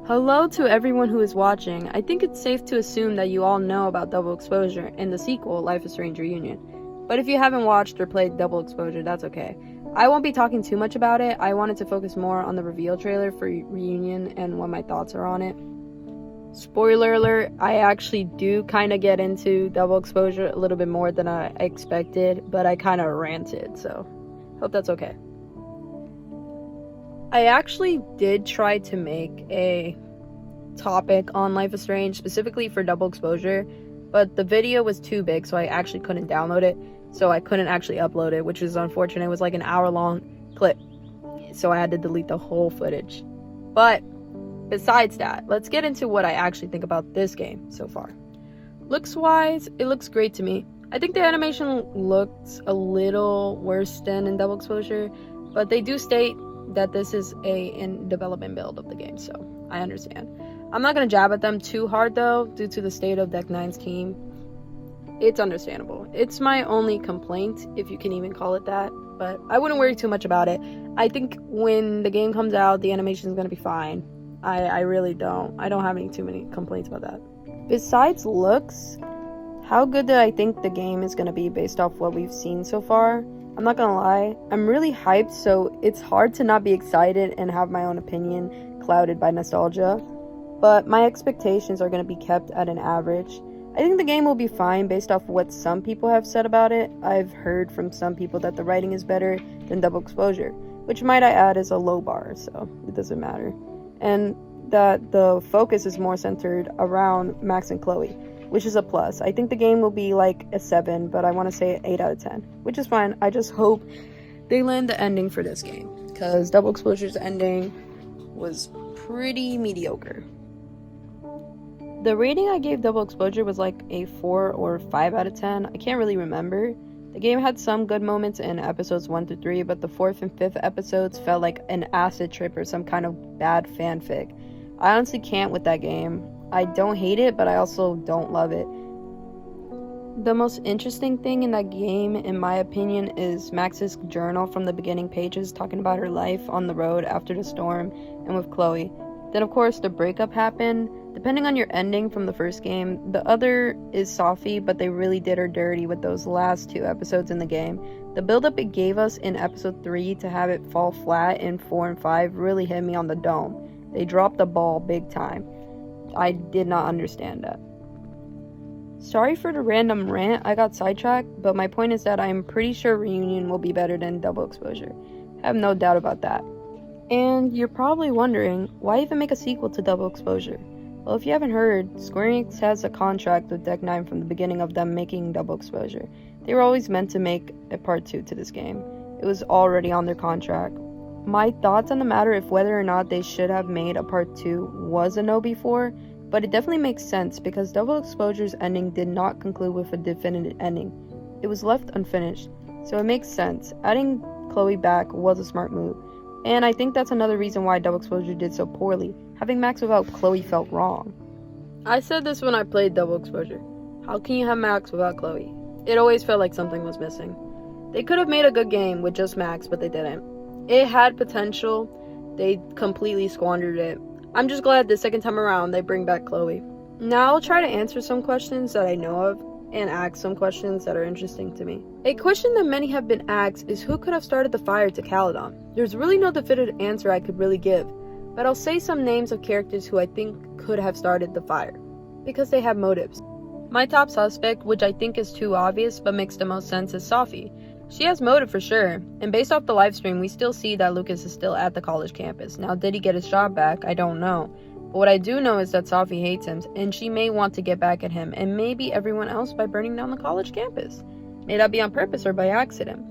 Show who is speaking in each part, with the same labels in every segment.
Speaker 1: Hello to everyone who is watching. I think it's safe to assume that you all know about Double Exposure and the sequel, Life is Strange Reunion. But if you haven't watched or played Double Exposure, that's okay. I won't be talking too much about it. I wanted to focus more on the reveal trailer for Reunion and what my thoughts are on it. Spoiler alert, I actually do kind of get into Double Exposure a little bit more than I expected, but I kind of ranted, so hope that's okay. I actually did try to make a topic on Life is Strange specifically for Double Exposure, but the video was too big, so I actually couldn't download it, so I couldn't actually upload it, which is unfortunate. It was like an hour-long clip, so I had to delete the whole footage. But besides that, let's get into what I actually think about this game so far. Looks-wise, it looks great to me. I think the animation looks a little worse than in Double Exposure, but they do state that this is a in development build of the game, so I understand. I'm not gonna jab at them too hard though, due to the state of Deck 9's team. It's understandable. It's my only complaint, if you can even call it that, but I wouldn't worry too much about it. I think when the game comes out, the animation is gonna be fine. I really don't. I don't have too many complaints about that. Besides looks, how good do I think the game is gonna be based off what we've seen so far? I'm not gonna lie, I'm really hyped, so it's hard to not be excited and have my own opinion clouded by nostalgia, but my expectations are gonna be kept at an average. I think the game will be fine based off what some people have said about it. I've heard from some people that the writing is better than Double Exposure, which might I add is a low bar, so it doesn't matter. And that the focus is more centered around Max and Chloe, which is a plus. I think the game will be like a 7, but I want to say 8 out of 10, which is fine. I just hope they land the ending for this game, because Double Exposure's ending was pretty mediocre. The rating I gave Double Exposure was like a 4 or 5 out of 10. I can't really remember. The game had some good moments in episodes 1 to 3, but the 4th and 5th episodes felt like an acid trip or some kind of bad fanfic. I honestly can't with that game. I don't hate it, but I also don't love it. The most interesting thing in that game, in my opinion, is Max's journal from the beginning pages talking about her life on the road after the storm and with Chloe. Then, of course, the breakup happened. Depending on your ending from the first game, the other is Sophie, but they really did her dirty with those last 2 episodes in the game. The build-up it gave us in episode 3 to have it fall flat in 4 and 5 really hit me on the dome. They dropped the ball big time. I did not understand that. Sorry for the random rant, I got sidetracked, but my point is that I am pretty sure Reunion will be better than Double Exposure. I have no doubt about that. And you're probably wondering, why even make a sequel to Double Exposure? Well, if you haven't heard, Square Enix has a contract with Deck 9 from the beginning of them making Double Exposure. They were always meant to make a part 2 to this game. It was already on their contract. My thoughts on the matter if whether or not they should have made a part 2 was a no before, but it definitely makes sense because Double Exposure's ending did not conclude with a definitive ending. It was left unfinished, so it makes sense. Adding Chloe back was a smart move, and I think that's another reason why Double Exposure did so poorly. Having Max without Chloe felt wrong. I said this when I played Double Exposure. How can you have Max without Chloe? It always felt like something was missing. They could have made a good game with just Max, but they didn't. It had potential. They completely squandered it. I'm just glad the second time around they bring back Chloe. Now I'll try to answer some questions that I know of and ask some questions that are interesting to me. A question that many have been asked is who could have started the fire to Caledon? There's really no definitive answer I could really give, but I'll say some names of characters who I think could have started the fire, because they have motives. My top suspect, which I think is too obvious but makes the most sense, is Sophie. She has motive for sure, and based off the live stream, we still see that Lucas is still at the college campus. Now, did he get his job back? I don't know. But what I do know is that Sophie hates him, and she may want to get back at him, and maybe everyone else by burning down the college campus. May that be on purpose or by accident.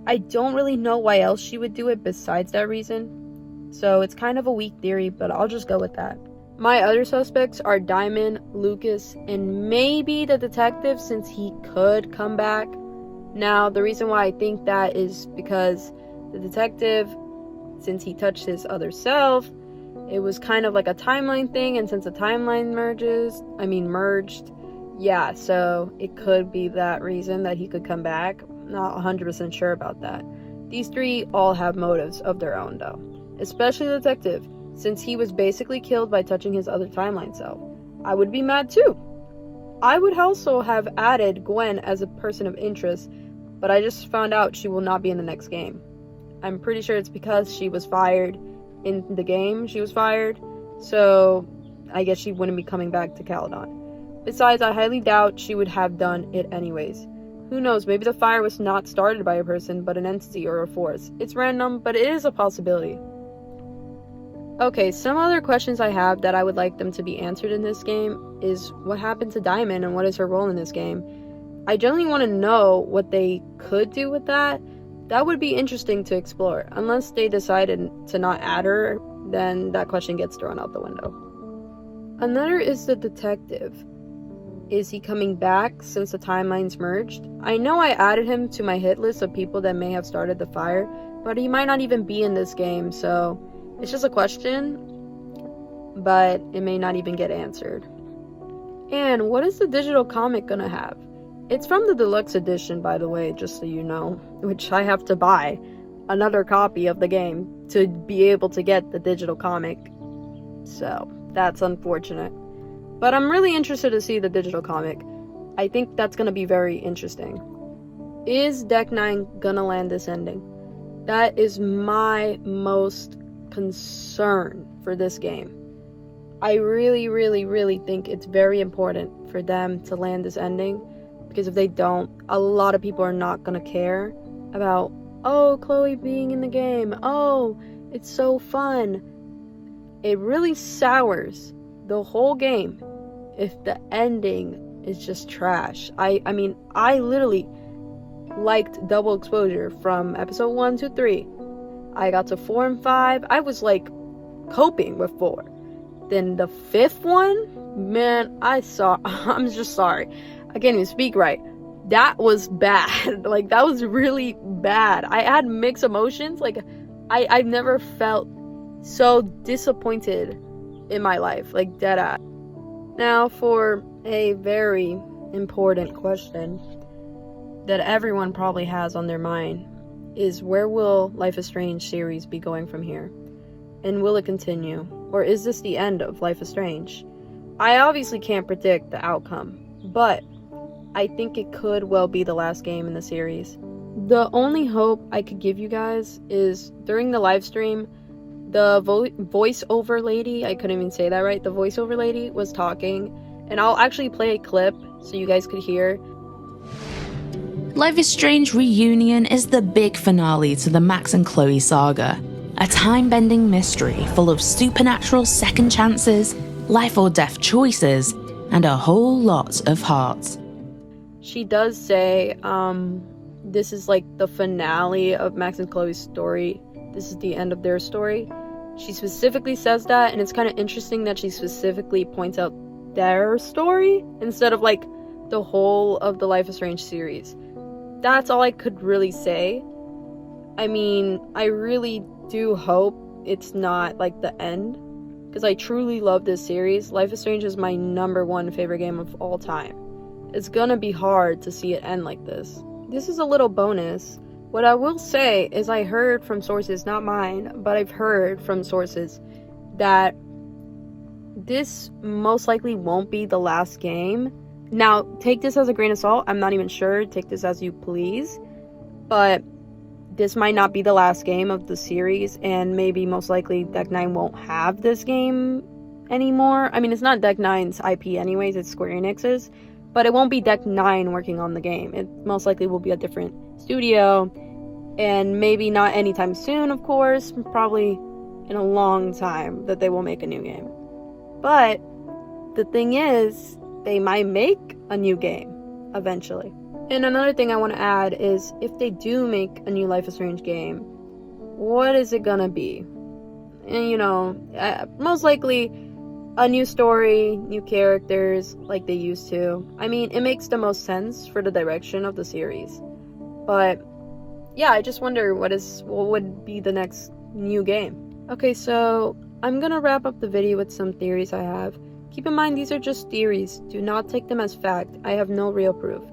Speaker 1: I don't really know why else she would do it besides that reason, so it's kind of a weak theory, but I'll just go with that. My other suspects are Diamond, Lucas, and maybe the detective, since he could come back. Now, the reason why I think that is because the detective, since he touched his other self, it was kind of like a timeline thing, and since the timeline merged, yeah, so it could be that reason that he could come back. Not 100% sure about that. These 3 all have motives of their own, though. Especially the detective. since he was basically killed by touching his other timeline self. I would be mad too. I would also have added Gwen as a person of interest, but I just found out she will not be in the next game. I'm pretty sure it's because she was fired in the game. She was fired, so I guess she wouldn't be coming back to Caledon. Besides, I highly doubt she would have done it anyways. Who knows, maybe the fire was not started by a person, but an entity or a force. It's random, but it is a possibility. Okay, some other questions I have that I would like them to be answered in this game is what happened to Diamond and what is her role in this game? I generally want to know what they could do with that. That would be interesting to explore. Unless they decided to not add her, then that question gets thrown out the window. Another is the detective. Is he coming back since the timelines merged? I know I added him to my hit list of people that may have started the fire, but he might not even be in this game, so it's just a question, but it may not even get answered. And what is the digital comic gonna have? It's from the deluxe edition, by the way, just so you know, which I have to buy another copy of the game to be able to get the digital comic. So that's unfortunate. But I'm really interested to see the digital comic. I think that's gonna be very interesting. Is Deck 9 gonna land this ending? That is my most concern for this game. I really think it's very important for them to land this ending, because if they don't, a lot of people are not gonna care about, oh, Chloe being in the game, oh, it's so fun. It really sours the whole game if the ending is just trash. I mean, I literally liked Double Exposure from episode 1 to 3. I got to 4 and 5. I was like coping with 4. Then the 5th one, man, I'm just sorry. I can't even speak right. That was bad. Like, that was really bad. I had mixed emotions. Like, I've never felt so disappointed in my life. Like, deadass. Now, for a very important question that everyone probably has on their mind is, where will Life is Strange series be going from here? And will it continue? Or is this the end of Life is Strange? I obviously can't predict the outcome, but I think it could well be the last game in the series. The only hope I could give you guys is during the live stream, the voiceover lady, I couldn't even say that right, the voiceover lady was talking, and I'll actually play a clip so you guys could hear.
Speaker 2: Life is Strange Reunion is the big finale to the Max and Chloe saga. A time-bending mystery full of supernatural second chances, life or death choices, and a whole lot of heart.
Speaker 1: She does say, this is like the finale of Max and Chloe's story. This is the end of their story. She specifically says that, and it's kind of interesting that she specifically points out their story instead of like the whole of the Life is Strange series. That's all I could really say. I mean, I really do hope it's not like the end, because I truly love this series. Life is Strange is my #1 favorite game of all time. It's gonna be hard to see it end like this. This is a little bonus. What I will say is I heard from sources, not mine, but I've heard from sources that this most likely won't be the last game. Now, take this as a grain of salt. I'm not even sure. Take this as you please. But this might not be the last game of the series, and maybe most likely Deck 9 won't have this game anymore. I mean, it's not Deck 9's IP anyways, it's Square Enix's. But it won't be Deck 9 working on the game. It most likely will be a different studio, and maybe not anytime soon, of course. Probably in a long time that they will make a new game. But the thing is, they might make a new game eventually. And another thing I want to add is, if they do make a new Life is Strange game, what is it gonna be? And you know, most likely a new story, new characters, like they used to. I mean, it makes the most sense for the direction of the series. But yeah, I just wonder what would be the next new game. Okay, so I'm gonna wrap up the video with some theories I have. Keep in mind, these are just theories. Do not take them as fact. I have no real proof.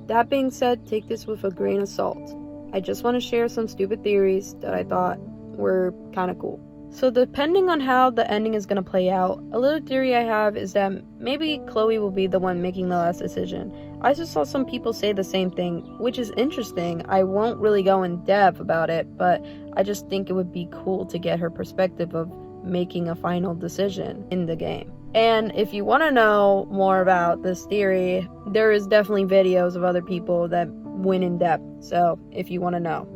Speaker 1: That being said, take this with a grain of salt. I just want to share some stupid theories that I thought were kind of cool. So depending on how the ending is going to play out, a little theory I have is that maybe Chloe will be the one making the last decision. I just saw some people say the same thing, which is interesting. I won't really go in depth about it, but I just think it would be cool to get her perspective of making a final decision in the game. And if you want to know more about this theory, there is definitely videos of other people that went in depth, so if you want to know.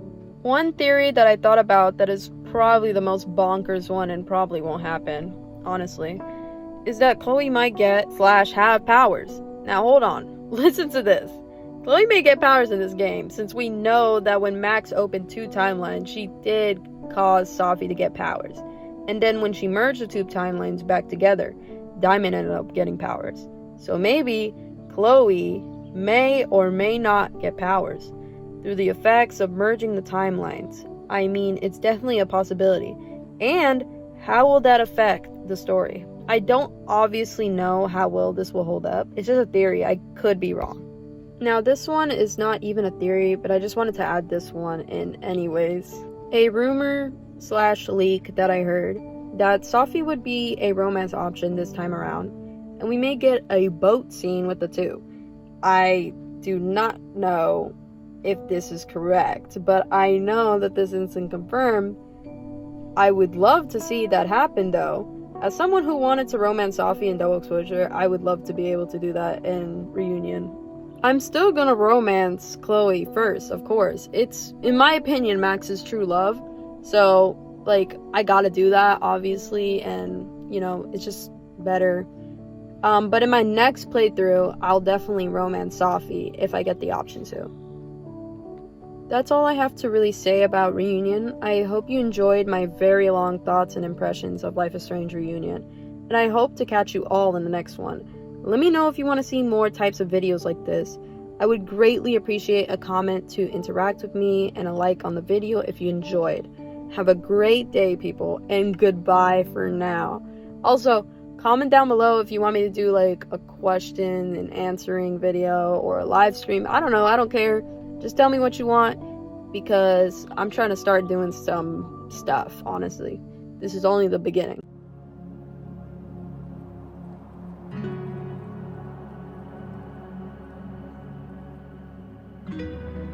Speaker 1: One theory that I thought about that is probably the most bonkers one and probably won't happen, honestly, is that Chloe might get / have powers. Now hold on, listen to this. Chloe may get powers in this game, since we know that when Max opened 2 timelines, she did cause Safi to get powers. And then when she merged the 2 timelines back together, Diamond ended up getting powers. So maybe Chloe may or may not get powers through the effects of merging the timelines. I mean, it's definitely a possibility. And how will that affect the story? I don't obviously know how well this will hold up. It's just a theory. I could be wrong. Now, this one is not even a theory, but I just wanted to add this one in anyways. A rumor / leak that I heard that Safi would be a romance option this time around, and we may get a boat scene with the 2. I do not know if this is correct, but I know that this isn't confirmed. I would love to see that happen though. As someone who wanted to romance Safi in Double Exposure, I would love to be able to do that in Reunion. I'm still gonna romance Chloe first, of course. It's, in my opinion, Max's true love. So, like, I gotta do that, obviously, and, you know, it's just better. But in my next playthrough, I'll definitely romance Safi if I get the option to. That's all I have to really say about Reunion. I hope you enjoyed my very long thoughts and impressions of Life is Strange Reunion, and I hope to catch you all in the next one. Let me know if you want to see more types of videos like this. I would greatly appreciate a comment to interact with me and a like on the video if you enjoyed. Have a great day, people, and goodbye for now. Also, comment down below if you want me to do like a question and answering video or a live stream. I don't know, I don't care. Just tell me what you want, because I'm trying to start doing some stuff, honestly. This is only the beginning.